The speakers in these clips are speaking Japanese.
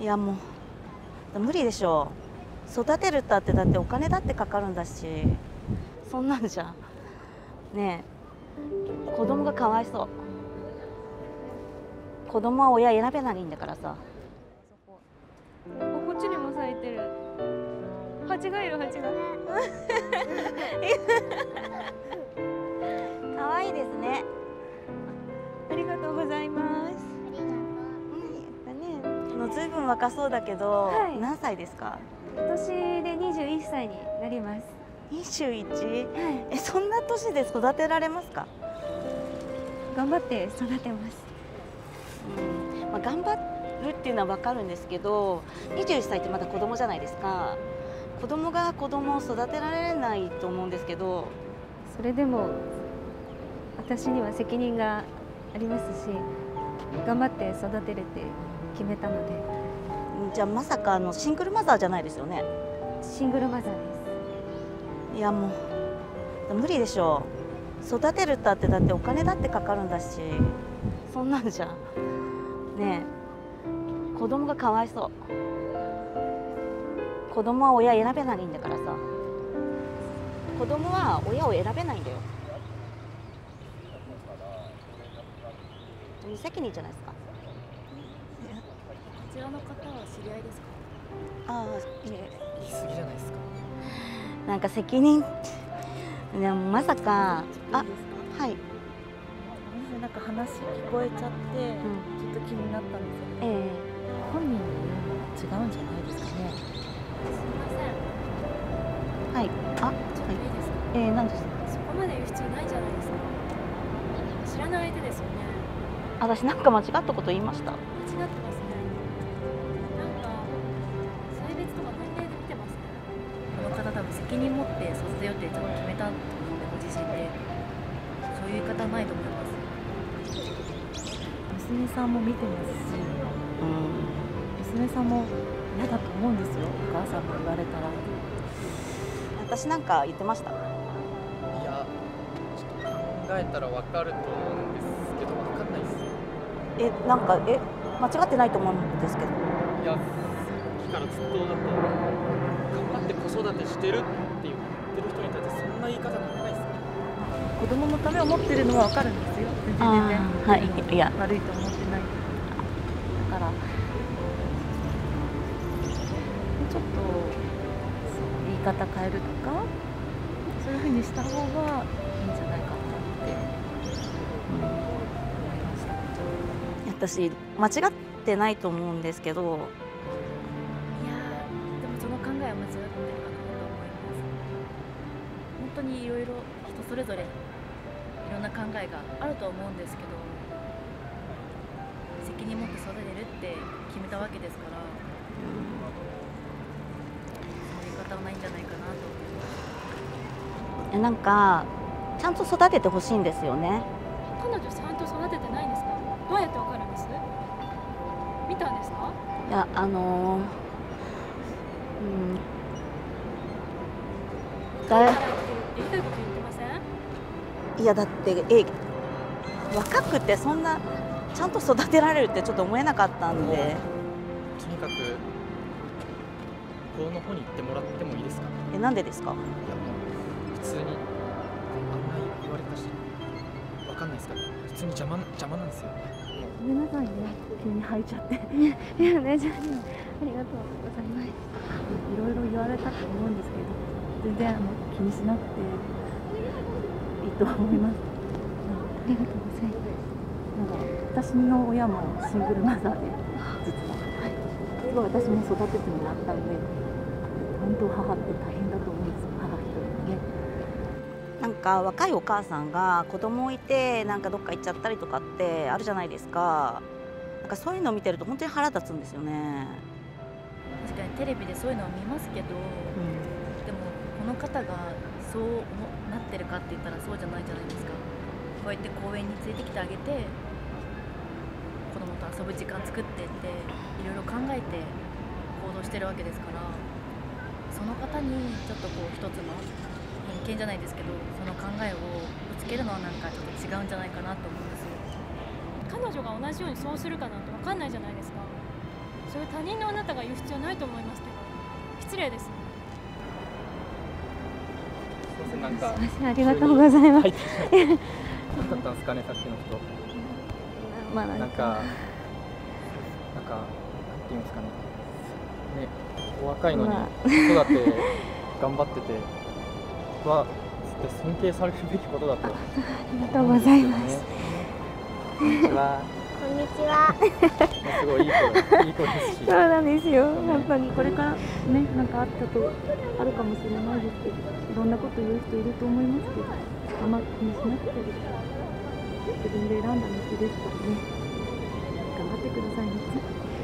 いやもう無理でしょ。育てるったってだってお金だってかかるんだし、そんなんじゃねえ、子供がかわいそう。子供は親選べないんだからさ。こっちにも咲いてる。蜂がいる、蜂が。可愛いですね。ありがとうございます。ずいぶん若そうだけど、はい、何歳ですか？今年で21歳になります。21？はい、そんな年で育てられますか？頑張って育てます。まあ、頑張るっていうのは分かるんですけど、21歳ってまだ子供じゃないですか。子供が子供を育てられないと思うんですけど。それでも私には責任がありますし、頑張って育てるって決めたので。じゃあまさかシングルマザーじゃないですよね？シングルマザーです。いやもう無理でしょ。育てるったってだってお金だってかかるんだし、そんなんじゃねえ、子供がかわいそう。子供は親選べないんだからさ。子供は親を選べないんだよ。無責任じゃないですか。こちらの方は知り合いですか？ああ、いえ。言い過ぎじゃないですか。なんか責任でもまさか。あ、はい。なんか話聞こえちゃって、ちょっと気になったんですけど、本人に言うのは違うんじゃないですかね。すみません。はい。あ、ちょっといいですか？何ですか？そこまで言う必要ないんじゃないですか。知らない相手ですよね。私なんか間違ったこと言いました？間違ってますね。なんか性別とか年齢で見てますね。この方多分責任持って育てようって決めたと思うんで、ご自身でそういう言い方ないと思います。娘さんも見てますし、娘さんも嫌だと思うんですよ。お母さんも言われたら。私なんか言ってました？いや、ちょっと考えたらわかると思うんですけど、わかんないです。なんか間違ってないと思うんですけど。いや、さっきからずっとだって頑張って子育てしてるって言ってる人に対してそんな言い方なんないですか？子供のためを思ってるのはわかるんですよ。全然はい、いや悪いと思ってない。だからちょっと言い方変えるとか、そういう風にした方がいいんじゃないかなって思いました。私間違ってないと思うんですけど。いやー、でもその考えは間違ってるかなと思います。本当にいろいろ人それぞれいろんな考えがあると思うんですけど、責任持って育てるって決めたわけですから、そういう言い方はないんじゃないかなと思います。なんかちゃんと育ててほしいんですよね。彼女ちゃんと育ててないんですか？どうやってわかるんです？見たんですか？いやだって言いたいこと言ってません？いやだって若くてそんなちゃんと育てられるってちょっと思えなかったんで。とにかく向こうの方に行ってもらってもいいですか？なんでですか？いやもう普通にあんな言われたし、わかんないですか？普通に邪魔なんですよ。ごめんなさいね、急に吐いちゃって。いやね、じゃあ、ありがとうございます。いろいろ言われたと思うんですけど、全然気にしなくていいと思います。ありがとうございます。私の親もシングルマザーで、実は、すごい私も育ててもらったんで、本当母って大変だと思うんですよ、母一人でね。なんか若いお母さんが子供いてなんかどっか行っちゃったりとかってあるじゃないですか。なんかそういうのを見てると本当に腹立つんですよね。確かにテレビでそういうのを見ますけど、でもこの方がそうなってるかって言ったらそうじゃないじゃないですか。こうやって公園に連れてきてあげて、子供と遊ぶ時間作ってっていろいろ考えて行動してるわけですから、その方にちょっとこう一つの偏見じゃないですけど、その考えをぶつけるのはなんかちょっと違うんじゃないかなと思うんですよ。彼女が同じようにそうするかなんてわかんないじゃないですか。そういう他人のあなたが言う必要ないと思いますけど、失礼です。すいません、なんかすいません、ありがとうございます。入って何だったんですかね、さっきの人。まあなんかなんていうんですかね。ね、お若いのにまあ子育て頑張ってては尊敬されるべきことだとありがとうございます。こんにちは。こんにちは。すごいいい子ですし。そうなんですよ。やっぱりこれからね、なんかあったとあるかもしれないですけど、いろんなこと言う人いると思いますけど、あんま気にしなくて自分で選んだ道ですからね。頑張ってくださいね。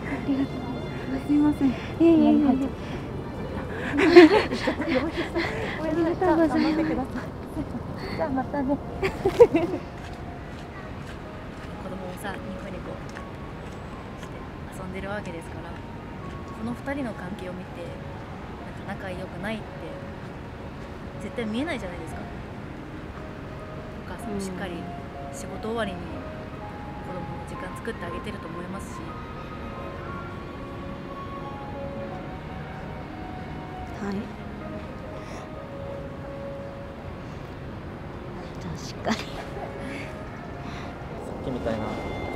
ありがとうございます。すいません。いえいえいえいえ。ありがとうございます。じゃあまたね。子供をさニコニコして遊んでるわけですから、この2人の関係を見てなんか仲良くないって絶対見えないじゃないですか。お母さんもしっかり仕事終わりに子供の時間作ってあげてると思いますし、はい。確かに。さっきみたいな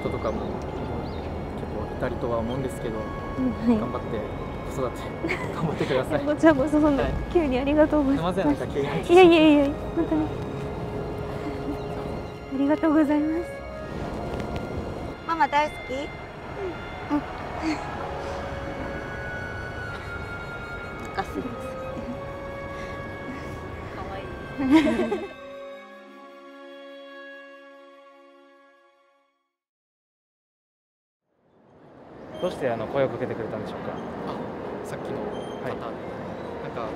人とかも結構いたりとは思うんですけど、頑張って子育て頑張ってください。こちらこそそんな急にありがとうございます。すいません、なんか急に入っていやいやいや、本当にありがとうございます。ママ大好き？なんかすいません。可愛い。どうして声をかけてくれたんでしょうか。さっきの方、なんか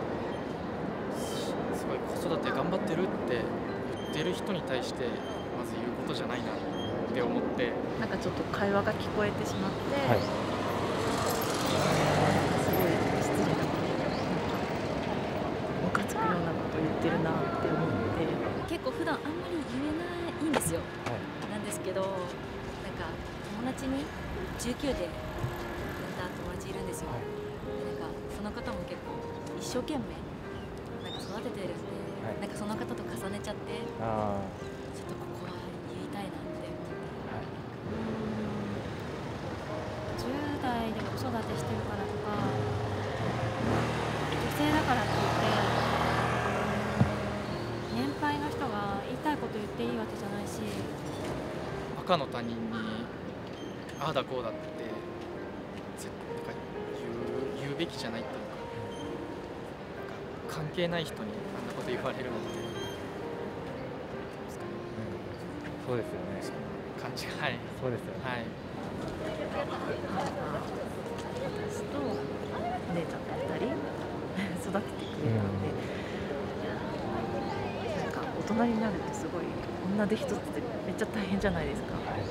すごい子育て頑張ってるって言ってる人に対してまず言うことじゃないなって思って、なんかちょっと会話が聞こえてしまって、はい。すごい失礼なことムカつくようなこと言ってるなって思って結構普段あんまり言えないんですよ、はい。なんですけど、なんか友達に19でやった友達いるんですよ、はい。でなんかその方も結構一生懸命なんか育ててるんで、はいなんかその方と重ねちゃってあちょっとここは言いたいなって思って。あ、はい。 10代で子育てしてるからとか、女性だからって言って年配の人が言いたいこと言っていいわけじゃないし、赤の他人にああだこうだってなんか言うべきじゃないっていうか、なんか関係ない人にあんなこと言われるのってそうですよね。感じが、はい、そうですよね。はい。私とお姉ちゃんだったり育ててくれたんで、なんか大人になるってすごい女手一つでめっちゃ大変じゃないですか。はい。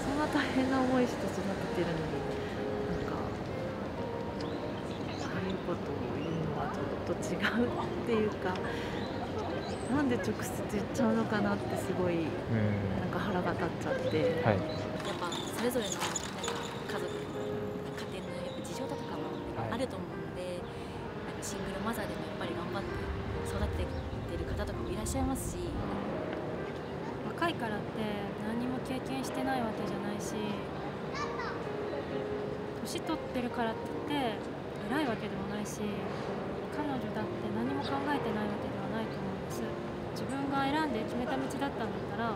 そんな大変な思いして育ててるのに、なんかああいうことを言うのはちょっと違うっていうか、なんで直接言っちゃうのかなってすごいなんか腹が立っちゃって、はい。やっぱそれぞれのなんか家族家庭のやっぱ事情とかもあると思うので、なんかシングルマザーでもやっぱり頑張って育ててる方とかもいらっしゃいますし、若いからって何にも経験してないわけじゃないし、年取ってるからって言って偉いわけでもないし、彼女だって何も考えてないわけではないと思うんです。自分が選んで決めた道だったんだったら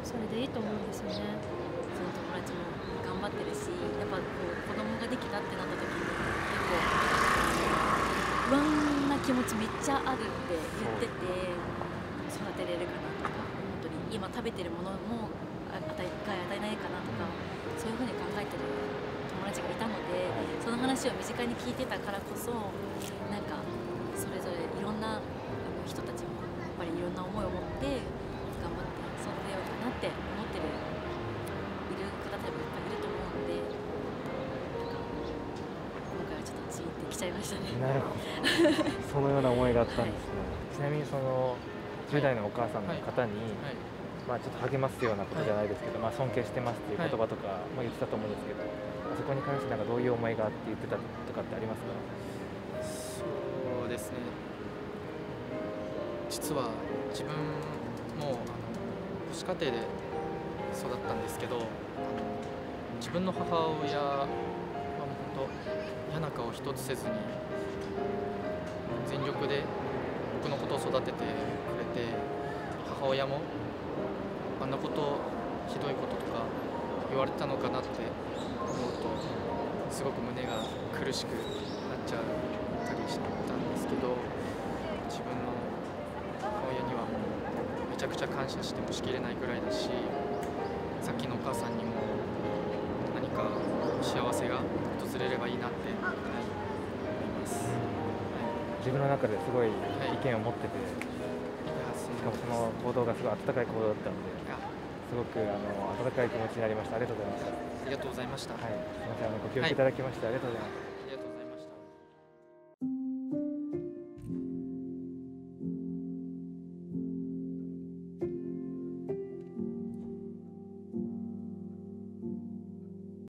それでいいと思うんですよね。その友達も頑張ってるし、やっぱこう子供ができたってなった時に結構不安な気持ちめっちゃあるって言ってて、育てれるかなとか、本当に今食べてるものも与えないかなとか、そういう風に考えてる友達がいたので、その話を身近に聞いてたからこそ、なんかそれぞれいろんな人たちもやっぱりいろんな思いを持って頑張って育てようかなって思ってるいる方多分いっぱいいると思うので、なんか今回はちょっとついてきちゃいましたね。なるほど。そのような思いがあったんですね。ちなみにその10代のお母さんの方に、はい、まあちょっと励ますようなことじゃないですけど、まあ尊敬してますっていう言葉とかも言ってたと思うんですけど、そこに関してなんかどういう思いがあって言ってたとかってありますか？そうですね、実は自分も母子家庭で育ったんですけど、自分の母親はもう本当嫌な顔一つせずに全力で僕のことを育ててくれて、母親もあんなことひどいこととか言われたのかなって思うとすごく胸が苦しくなっちゃったりしたんですけど、自分の母親にはもうめちゃくちゃ感謝してもしきれないぐらいだし、さっきのお母さんにも何か幸せが訪れればいいなって、思います。自分の中ですごい意見を持ってて、いや、しかもその行動がすごい温かい行動だったんで、すごく温かい気持ちになりました。ありがとうございました。ありがとうございました。はい、すみません、ご協力いただきまして、ありがとうございます。